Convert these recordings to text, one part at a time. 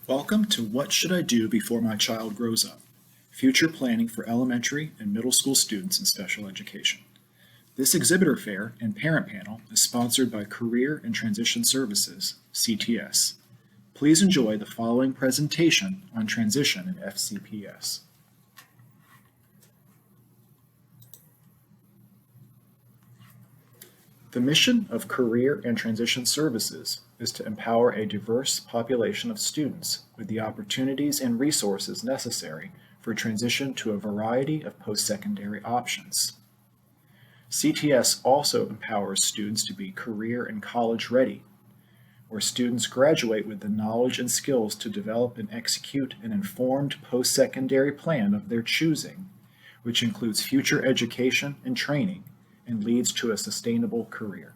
Welcome to What Should I Do Before My Child Grows Up? Future Planning for Elementary and Middle School Students in Special Education. This exhibitor fair and parent panel is sponsored by Career and Transition Services, CTS. Please enjoy the following presentation on transition in FCPS. The mission of Career and Transition Services is to empower a diverse population of students with the opportunities and resources necessary for transition to a variety of post-secondary options. CTS also empowers students to be career and college ready, where students graduate with the knowledge and skills to develop and execute an informed post-secondary plan of their choosing, which includes future education and training and leads to a sustainable career.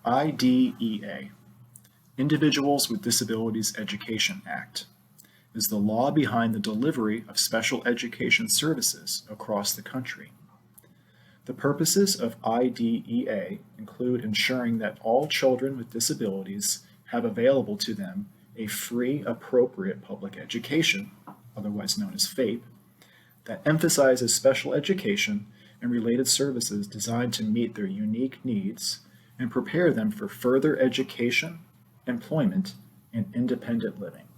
IDEA, Individuals with Disabilities Education Act, is the law behind the delivery of special education services across the country. The purposes of IDEA include ensuring that all children with disabilities have available to them a free, appropriate public education, otherwise known as FAPE, that emphasizes special education and related services designed to meet their unique needs and prepare them for further education, employment, and independent living.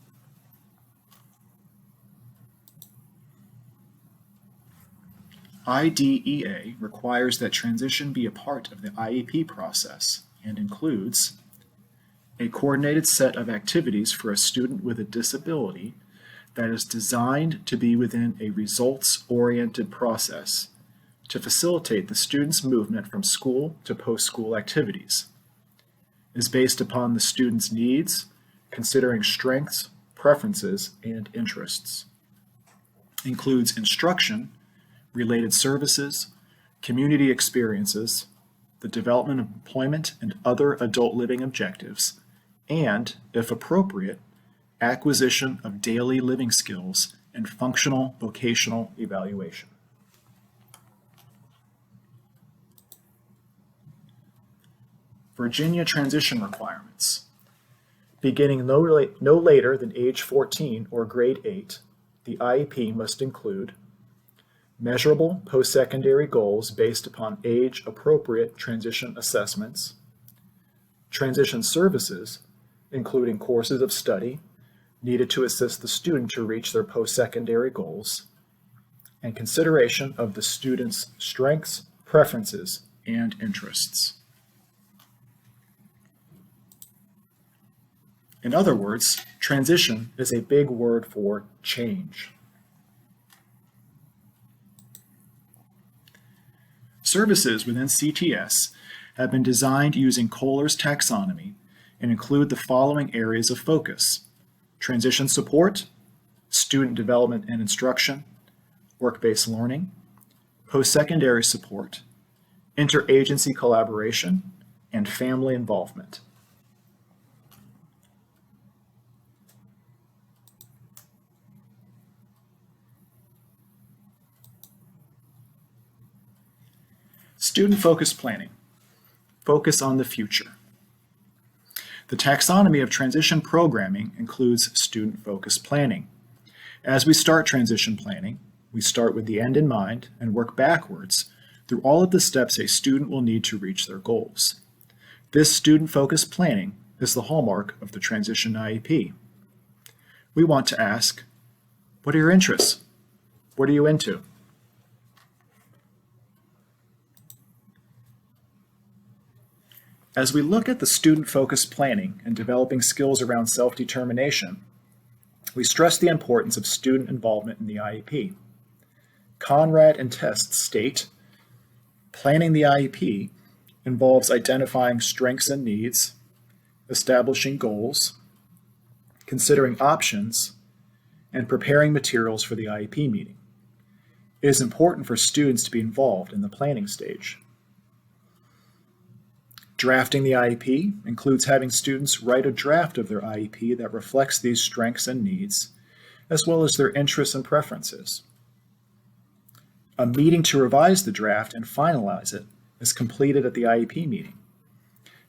IDEA requires that transition be a part of the IEP process and includes a coordinated set of activities for a student with a disability that is designed to be within a results-oriented process to facilitate the student's movement from school to post-school activities, is based upon the student's needs, considering strengths, preferences, and interests, includes instruction, related services, community experiences, the development of employment and other adult living objectives, and, if appropriate, acquisition of daily living skills and functional vocational evaluation. Virginia transition requirements. Beginning no later than age 14 or grade 8, the IEP must include measurable post-secondary goals based upon age-appropriate transition assessments, transition services, including courses of study needed to assist the student to reach their post-secondary goals, and consideration of the student's strengths, preferences, and interests. In other words, transition is a big word for change. Services within CTS have been designed using Kohler's taxonomy and include the following areas of focus: transition support, student development and instruction, work-based learning, post-secondary support, interagency collaboration, and family involvement. Student-focused planning. Focus on the future. The taxonomy of transition programming includes student-focused planning. As we start transition planning, we start with the end in mind and work backwards through all of the steps a student will need to reach their goals. This student-focused planning is the hallmark of the transition IEP. We want to ask, what are your interests? What are you into? As we look at the student-focused planning and developing skills around self-determination, we stress the importance of student involvement in the IEP. Conrad and Test state, planning the IEP involves identifying strengths and needs, establishing goals, considering options, and preparing materials for the IEP meeting. It is important for students to be involved in the planning stage. Drafting the IEP includes having students write a draft of their IEP that reflects these strengths and needs, as well as their interests and preferences. A meeting to revise the draft and finalize it is completed at the IEP meeting.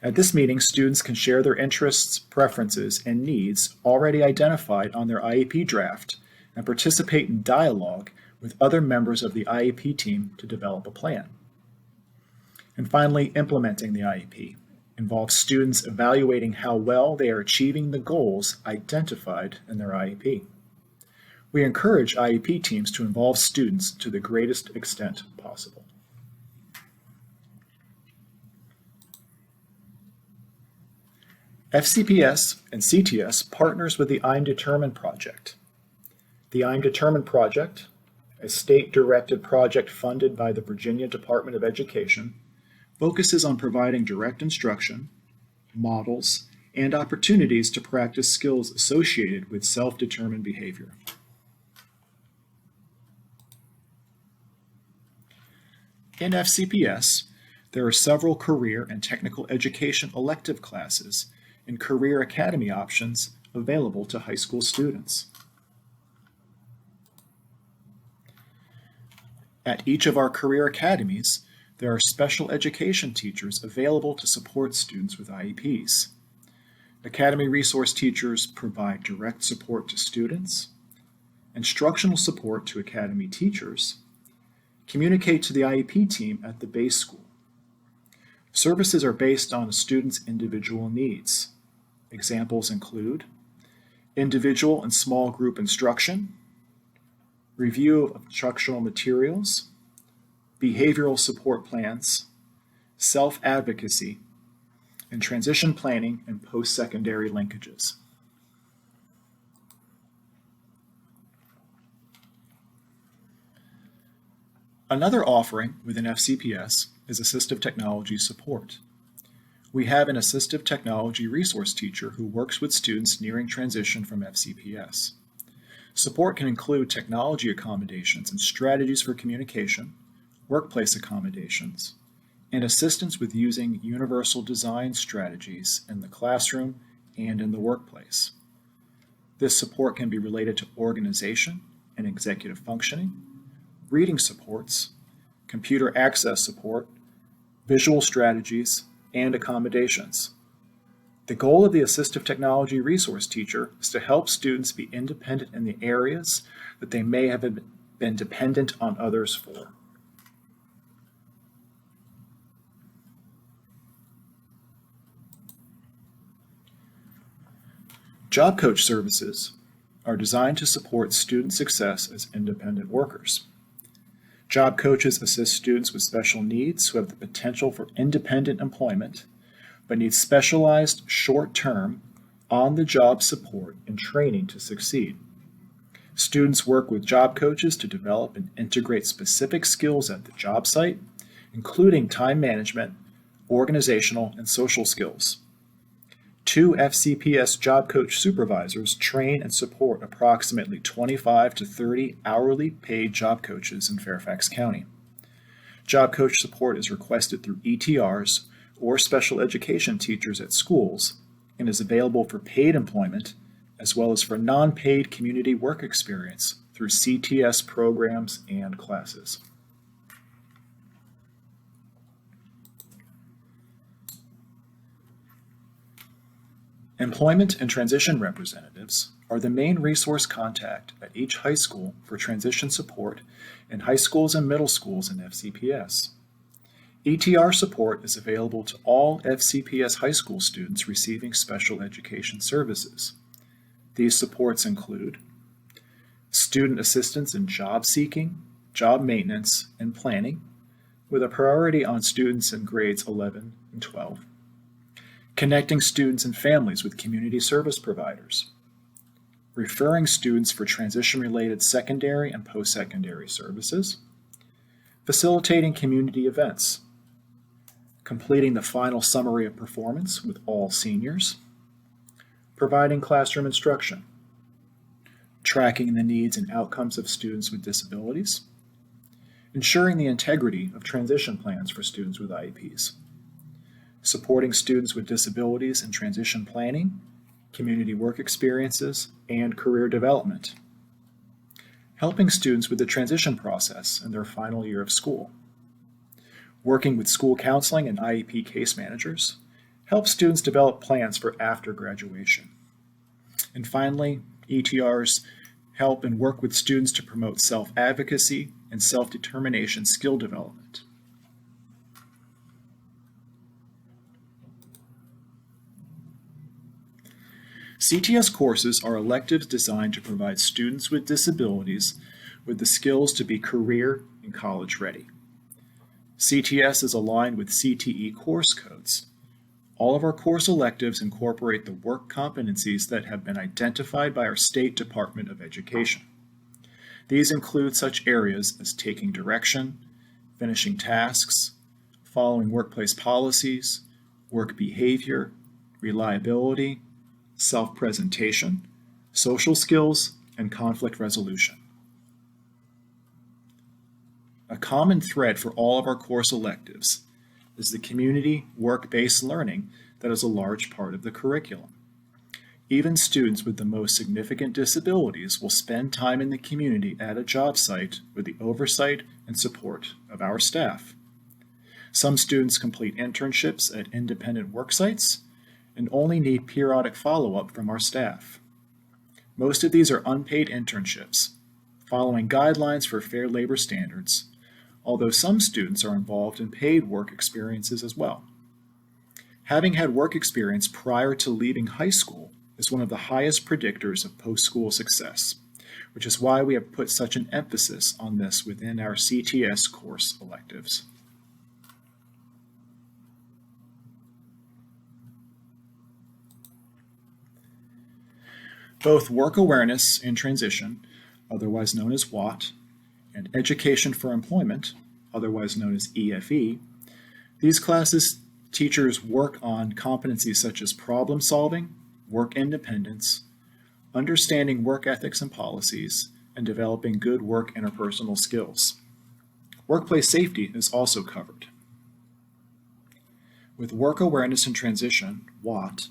At this meeting, students can share their interests, preferences, and needs already identified on their IEP draft and participate in dialogue with other members of the IEP team to develop a plan. And finally, implementing the IEP involves students evaluating how well they are achieving the goals identified in their IEP. We encourage IEP teams to involve students to the greatest extent possible. FCPS and CTS partners with the I'm Determined project. The I'm Determined project, a state-directed project funded by the Virginia Department of Education, focuses on providing direct instruction, models, and opportunities to practice skills associated with self-determined behavior. In FCPS, there are several career and technical education elective classes and career academy options available to high school students. At each of our career academies, there are special education teachers available to support students with IEPs. Academy resource teachers provide direct support to students, instructional support to academy teachers, communicate to the IEP team at the base school. Services are based on a student's individual needs. Examples include individual and small group instruction, review of instructional materials, behavioral support plans, self-advocacy, and transition planning and post-secondary linkages. Another offering within FCPS is assistive technology support. We have an assistive technology resource teacher who works with students nearing transition from FCPS. Support can include technology accommodations and strategies for communication, workplace accommodations, and assistance with using universal design strategies in the classroom and in the workplace. This support can be related to organization and executive functioning, reading supports, computer access support, visual strategies, and accommodations. The goal of the assistive technology resource teacher is to help students be independent in the areas that they may have been dependent on others for. Job coach services are designed to support student success as independent workers. Job coaches assist students with special needs who have the potential for independent employment, but need specialized, short-term, on-the-job support and training to succeed. Students work with job coaches to develop and integrate specific skills at the job site, including time management, organizational, and social skills. 2 FCPS job coach supervisors train and support approximately 25 to 30 hourly paid job coaches in Fairfax County. Job coach support is requested through ETRs or special education teachers at schools and is available for paid employment as well as for non-paid community work experience through CTS programs and classes. Employment and transition representatives are the main resource contact at each high school for transition support in high schools and middle schools in FCPS. ETR support is available to all FCPS high school students receiving special education services. These supports include student assistance in job seeking, job maintenance, and planning, with a priority on students in grades 11 and 12. Connecting students and families with community service providers, referring students for transition-related secondary and post-secondary services, facilitating community events, completing the final summary of performance with all seniors, providing classroom instruction, tracking the needs and outcomes of students with disabilities, ensuring the integrity of transition plans for students with IEPs, supporting students with disabilities in transition planning, community work experiences, and career development, helping students with the transition process in their final year of school, working with school counseling and IEP case managers, help students develop plans for after graduation. And finally, ETRs help and work with students to promote self-advocacy and self-determination skill development. CTS courses are electives designed to provide students with disabilities with the skills to be career and college ready. CTS is aligned with CTE course codes. All of our course electives incorporate the work competencies that have been identified by our State Department of Education. These include such areas as taking direction, finishing tasks, following workplace policies, work behavior, reliability, self-presentation, social skills, and conflict resolution. A common thread for all of our course electives is the community work-based learning that is a large part of the curriculum. Even students with the most significant disabilities will spend time in the community at a job site with the oversight and support of our staff. Some students complete internships at independent work sites and only need periodic follow-up from our staff. Most of these are unpaid internships, following guidelines for fair labor standards, although some students are involved in paid work experiences as well. Having had work experience prior to leaving high school is one of the highest predictors of post-school success, which is why we have put such an emphasis on this within our CTS course electives. Both Work Awareness in Transition, otherwise known as WAT, and Education for Employment, otherwise known as EFE, these classes teachers work on competencies such as problem solving, work independence, understanding work ethics and policies, and developing good work interpersonal skills. Workplace safety is also covered. With Work Awareness and Transition, WAT,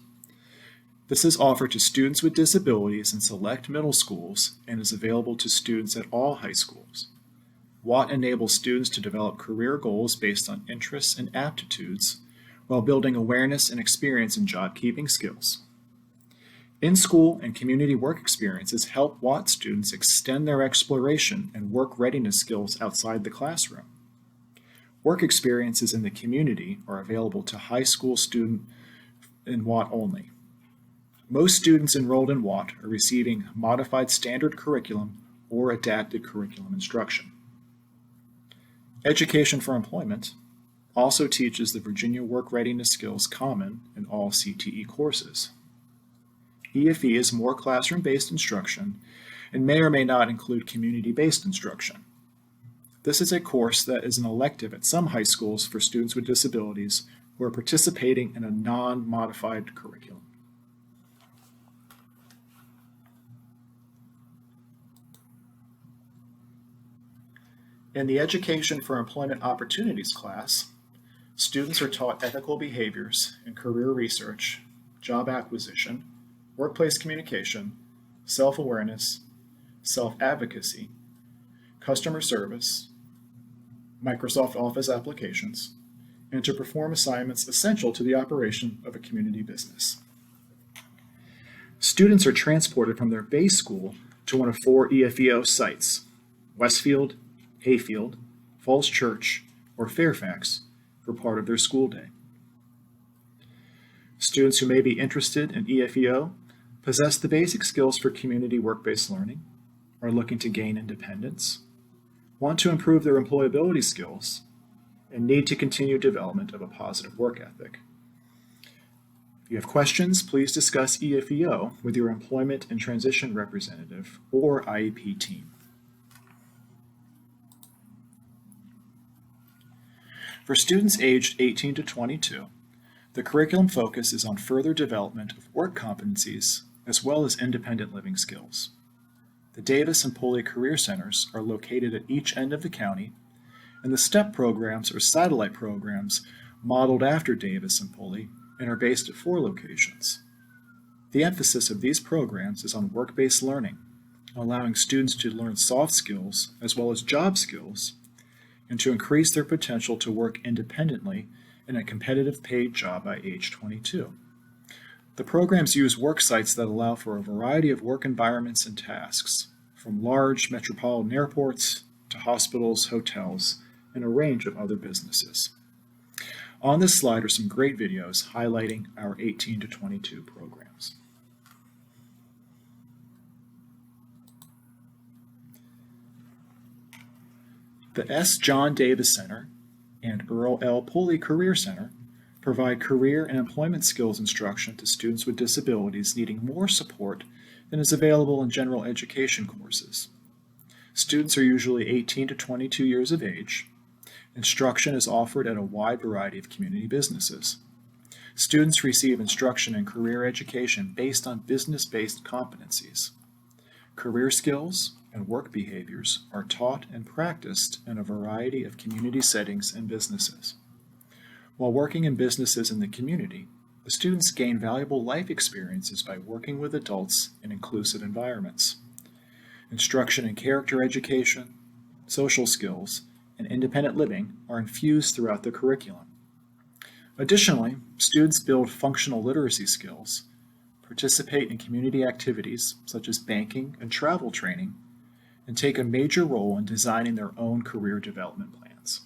this is offered to students with disabilities in select middle schools and is available to students at all high schools. WAT enables students to develop career goals based on interests and aptitudes while building awareness and experience in job-keeping skills. In-school and community work experiences help WAT students extend their exploration and work readiness skills outside the classroom. Work experiences in the community are available to high school students in WAT only. Most students enrolled in WAT are receiving modified standard curriculum or adapted curriculum instruction. Education for Employment also teaches the Virginia work readiness skills common in all CTE courses. EFE is more classroom-based instruction and may or may not include community-based instruction. This is a course that is an elective at some high schools for students with disabilities who are participating in a non-modified curriculum. In the Education for Employment Opportunities class, students are taught ethical behaviors in career research, job acquisition, workplace communication, self-awareness, self-advocacy, customer service, Microsoft Office applications, and to perform assignments essential to the operation of a community business. Students are transported from their base school to one of 4 EFEO sites, Westfield, Hayfield, Falls Church, or Fairfax, for part of their school day. Students who may be interested in EFEO possess the basic skills for community work-based learning, are looking to gain independence, want to improve their employability skills, and need to continue development of a positive work ethic. If you have questions, please discuss EFEO with your Employment and Transition representative or IEP team. For students aged 18 to 22, the curriculum focus is on further development of work competencies as well as independent living skills. The Davis and Pulley Career Centers are located at each end of the county, and the STEP programs are satellite programs modeled after Davis and Pulley and are based at 4 locations. The emphasis of these programs is on work-based learning, allowing students to learn soft skills as well as job skills and to increase their potential to work independently and a competitive paid job by age 22. The programs use work sites that allow for a variety of work environments and tasks, from large metropolitan airports to hospitals, hotels, and a range of other businesses. On this slide are some great videos highlighting our 18 to 22 programs. The S. John Davis Center and Earl L. Pulley Career Center provide career and employment skills instruction to students with disabilities needing more support than is available in general education courses. Students are usually 18 to 22 years of age. Instruction is offered at a wide variety of community businesses. Students receive instruction in career education based on business-based competencies. Career skills and work behaviors are taught and practiced in a variety of community settings and businesses. While working in businesses in the community, the students gain valuable life experiences by working with adults in inclusive environments. Instruction in character education, social skills, and independent living are infused throughout the curriculum. Additionally, students build functional literacy skills, participate in community activities such as banking and travel training, and take a major role in designing their own career development plans.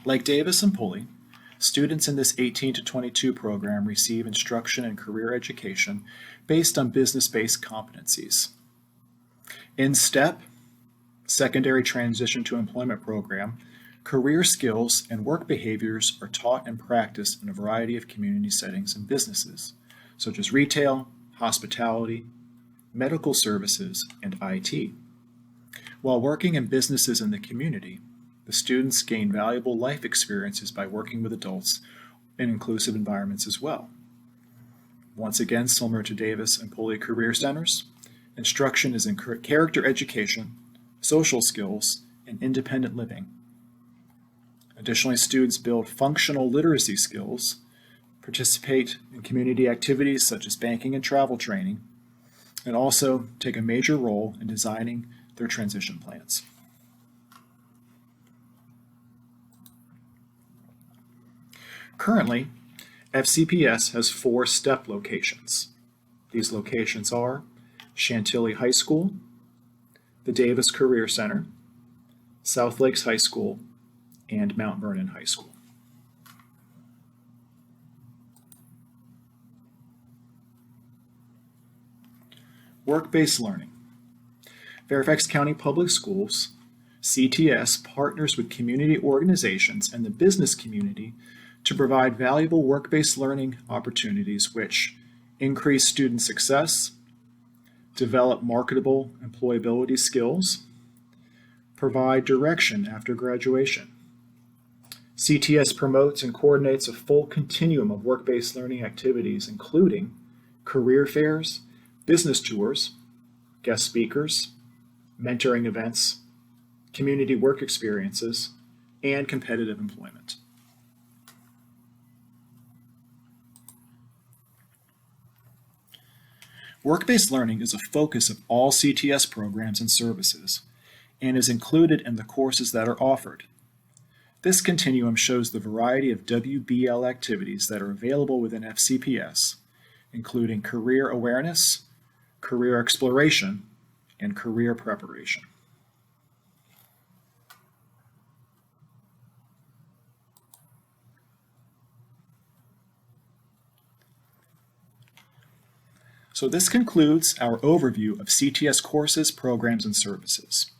Like Davis and Pulley, students in this 18 to 22 program receive instruction in career education based on business-based competencies. In STEP, Secondary Transition to Employment Program, career skills and work behaviors are taught and practiced in a variety of community settings and businesses, such as retail, hospitality, medical services, and IT. While working in businesses in the community, the students gain valuable life experiences by working with adults in inclusive environments as well. Once again, similar to Davis and Pulley Career Centers, instruction is in character education, social skills, and independent living. Additionally, students build functional literacy skills, participate in community activities such as banking and travel training, and also take a major role in designing their transition plans. Currently, FCPS has 4 STEP locations. These locations are Chantilly High School, the Davis Career Center, South Lakes High School, and Mount Vernon High School. Work-based learning. Fairfax County Public Schools, CTS, partners with community organizations and the business community to provide valuable work-based learning opportunities which increase student success, develop marketable employability skills, provide direction after graduation. CTS promotes and coordinates a full continuum of work-based learning activities, including career fairs, business tours, guest speakers, mentoring events, community work experiences, and competitive employment. Work-based learning is a focus of all CTS programs and services and is included in the courses that are offered. This continuum shows the variety of WBL activities that are available within FCPS, including career awareness, career exploration, and career preparation. So this concludes our overview of CTS courses, programs, and services.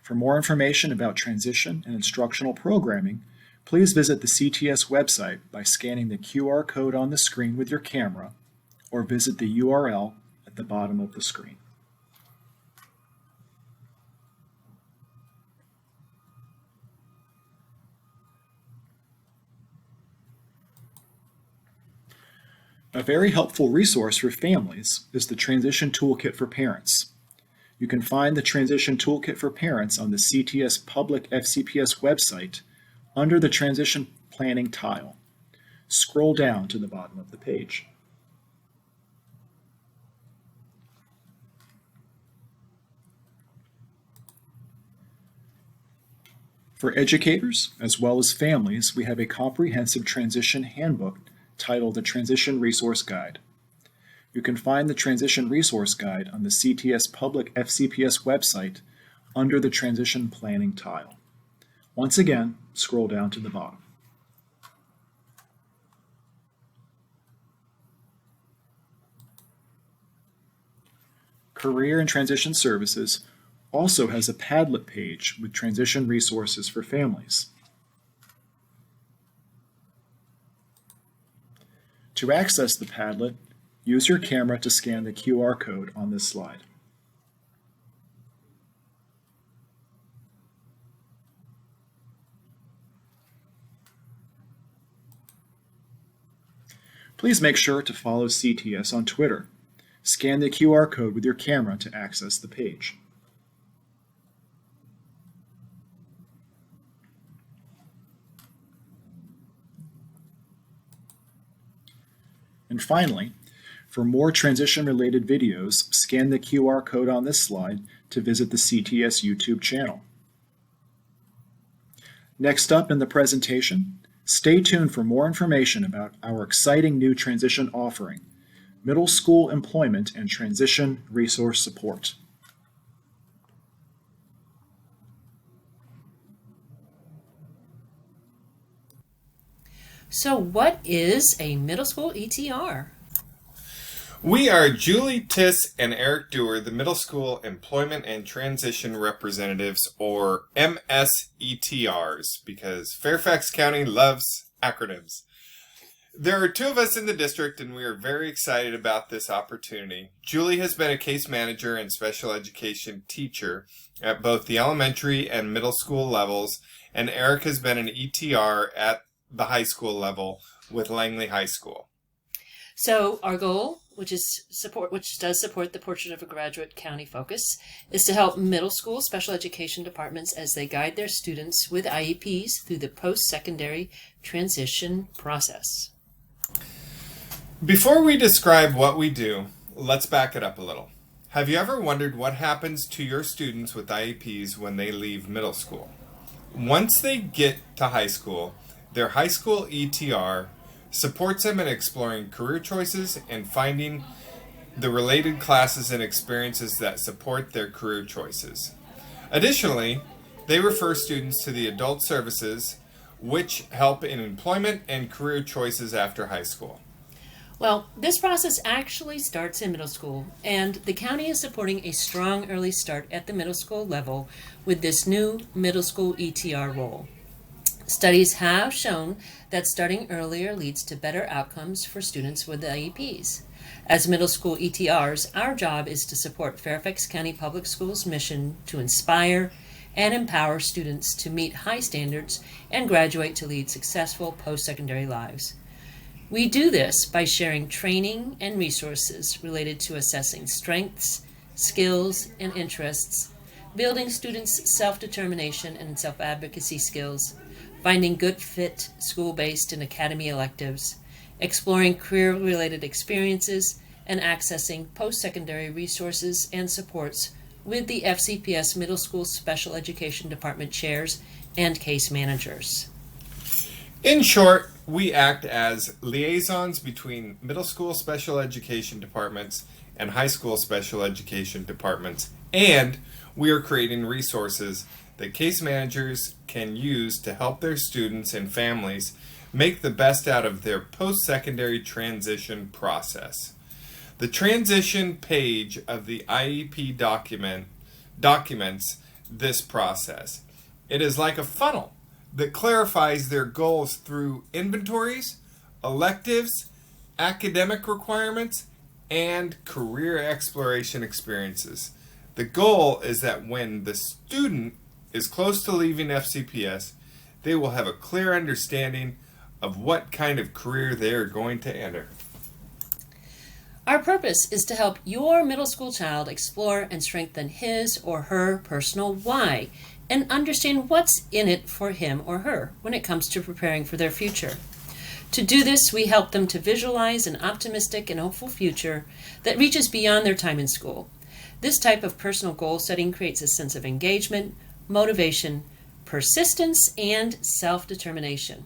For more information about transition and instructional programming, please visit the CTS website by scanning the QR code on the screen with your camera or visit the URL at the bottom of the screen. A very helpful resource for families is the Transition Toolkit for Parents. You can find the Transition Toolkit for Parents on the CTS Public FCPS website under the Transition Planning tile. Scroll down to the bottom of the page. For educators, as well as families, we have a comprehensive transition handbook titled the Transition Resource Guide. You can find the Transition Resource Guide on the CTS Public FCPS website under the Transition Planning tile. Once again, scroll down to the bottom. Career and Transition Services also has a Padlet page with transition resources for families. To access the Padlet, use your camera to scan the QR code on this slide. Please make sure to follow CTS on Twitter. Scan the QR code with your camera to access the page. And finally, for more transition-related videos, scan the QR code on this slide to visit the CTS YouTube channel. Next up in the presentation, stay tuned for more information about our exciting new transition offering, Middle School Employment and Transition Resource Support. So what is a middle school ETR? We are Julie Tiss and Eric Dewar, the Middle School Employment and Transition Representatives, or MSETRs, because Fairfax County loves acronyms. There are two of us in the district, and we are very excited about this opportunity. Julie has been a case manager and special education teacher at both the elementary and middle school levels, and Eric has been an ETR at the high school level with Langley High School. So our goal, which does support the Portrait of a Graduate County focus, is to help middle school special education departments as they guide their students with IEPs through the post-secondary transition process. Before we describe what we do, let's back it up a little. Have you ever wondered what happens to your students with IEPs when they leave middle school? Once they get to high school, their high school ETR supports them in exploring career choices and finding the related classes and experiences that support their career choices. Additionally, they refer students to the adult services, which help in employment and career choices after high school. Well, this process actually starts in middle school, and the county is supporting a strong early start at the middle school level with this new middle school ETR role. Studies have shown that starting earlier leads to better outcomes for students with IEPs. As middle school ETRs, our job is to support Fairfax County Public Schools' mission to inspire and empower students to meet high standards and graduate to lead successful post-secondary lives. We do this by sharing training and resources related to assessing strengths, skills, and interests, building students' self-determination and self-advocacy skills, finding good fit school-based and academy electives, exploring career-related experiences, and accessing post-secondary resources and supports with the FCPS Middle School Special Education Department chairs and case managers. In short, we act as liaisons between middle school special education departments and high school special education departments, and we are creating resources that case managers can use to help their students and families make the best out of their post-secondary transition process. The transition page of the IEP documents this process. It is like a funnel that clarifies their goals through inventories, electives, academic requirements, and career exploration experiences. The goal is that when the student is close to leaving FCPS, they will have a clear understanding of what kind of career they are going to enter. Our purpose is to help your middle school child explore and strengthen his or her personal why and understand what's in it for him or her when it comes to preparing for their future. To do this, we help them to visualize an optimistic and hopeful future that reaches beyond their time in school. This type of personal goal setting creates a sense of engagement, motivation, persistence, and self-determination.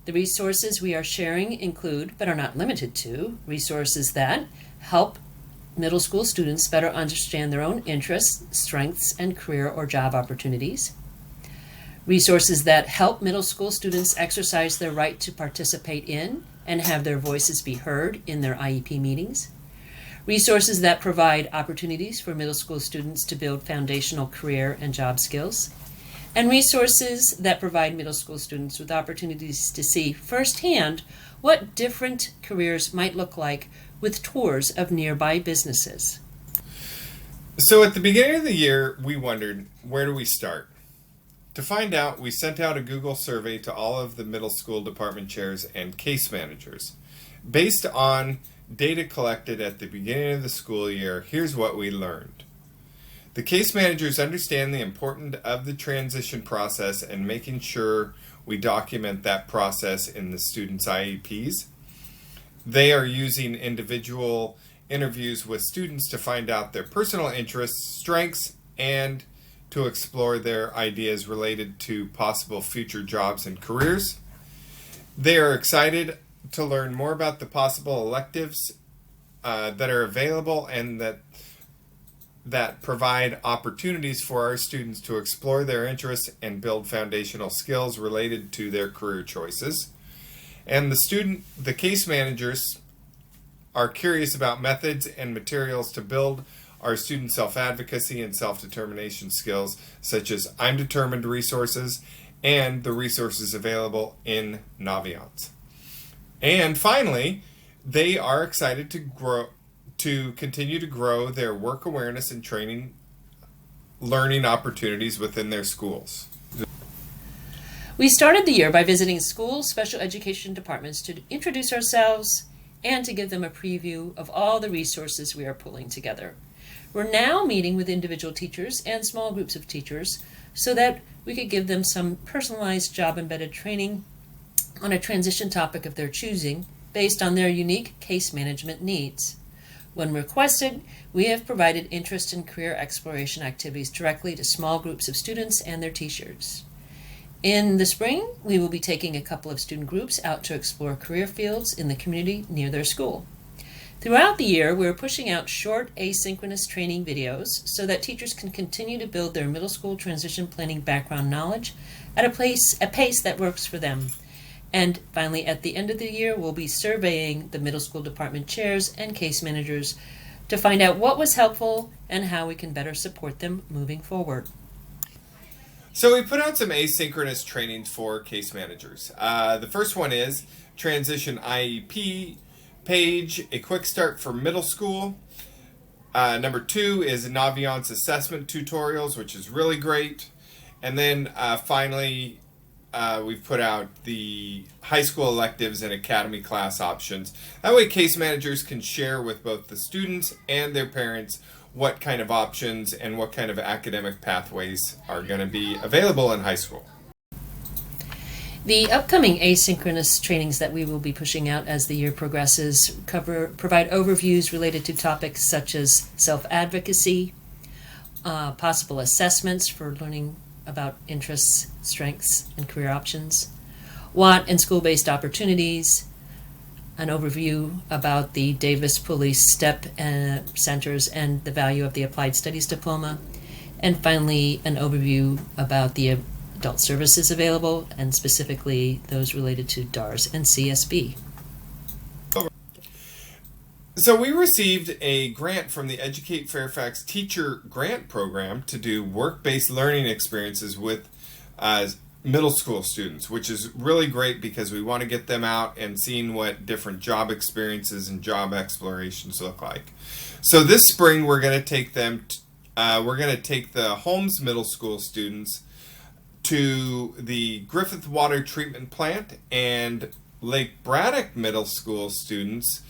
The resources we are sharing include, but are not limited to, resources that help middle school students better understand their own interests, strengths, and career or job opportunities. Resources that help middle school students exercise their right to participate in and have their voices be heard in their IEP meetings. Resources that provide opportunities for middle school students to build foundational career and job skills. And resources that provide middle school students with opportunities to see firsthand what different careers might look like with tours of nearby businesses. So at the beginning of the year, we wondered, where do we start? To find out, we sent out a Google survey to all of the middle school department chairs and case managers. Based on data collected at the beginning of the school year, here's what we learned. The case managers understand the importance of the transition process and making sure we document that process in the students' IEPs. They are using individual interviews with students to find out their personal interests, strengths, and to explore their ideas related to possible future jobs and careers. They are excited to learn more about the possible electives that are available and that provide opportunities for our students to explore their interests and build foundational skills related to their career choices. And the case managers are curious about methods and materials to build our student self-advocacy and self-determination skills, such as I'm Determined resources and the resources available in Naviance. And finally, they are excited to continue to grow their work awareness and training learning opportunities within their schools. We started the year by visiting school special education departments to introduce ourselves and to give them a preview of all the resources we are pulling together. We're now meeting with individual teachers and small groups of teachers so that we could give them some personalized job-embedded training on a transition topic of their choosing based on their unique case management needs. When requested, we have provided interest in career exploration activities directly to small groups of students and their teachers. In the spring, we will be taking a couple of student groups out to explore career fields in the community near their school. Throughout the year, we're pushing out short asynchronous training videos so that teachers can continue to build their middle school transition planning background knowledge at a pace that works for them. And finally, at the end of the year, we'll be surveying the middle school department chairs and case managers to find out what was helpful and how we can better support them moving forward. So we put out some asynchronous trainings for case managers. The first one is Transition IEP page, a quick start for middle school. Number 2 is Naviance assessment tutorials, which is really great. And then finally, we've put out the high school electives and academy class options. That way case managers can share with both the students and their parents what kind of options and what kind of academic pathways are going to be available in high school. The upcoming asynchronous trainings that we will be pushing out as the year progresses provide overviews related to topics such as self-advocacy, possible assessments for learning about interests, strengths, and career options, WAT and school-based opportunities, an overview about the Davis Police STEP centers and the value of the Applied Studies Diploma, and finally an overview about the adult services available, and specifically those related to DARS and CSB. So we received a grant from the Educate Fairfax Teacher Grant Program to do work-based learning experiences with middle school students, which is really great because we want to get them out and seeing what different job experiences and job explorations look like. So this spring we're going to take them, we're going to take the Holmes Middle School students to the Griffith Water Treatment Plant, and Lake Braddock Middle School students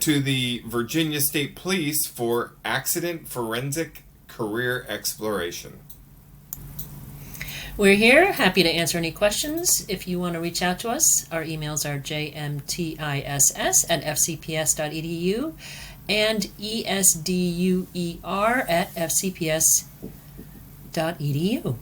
to the Virginia State Police for accident forensic career exploration. We're here, happy to answer any questions. If you want to reach out to us, our emails are jmtiss@fcps.edu and esduer@fcps.edu.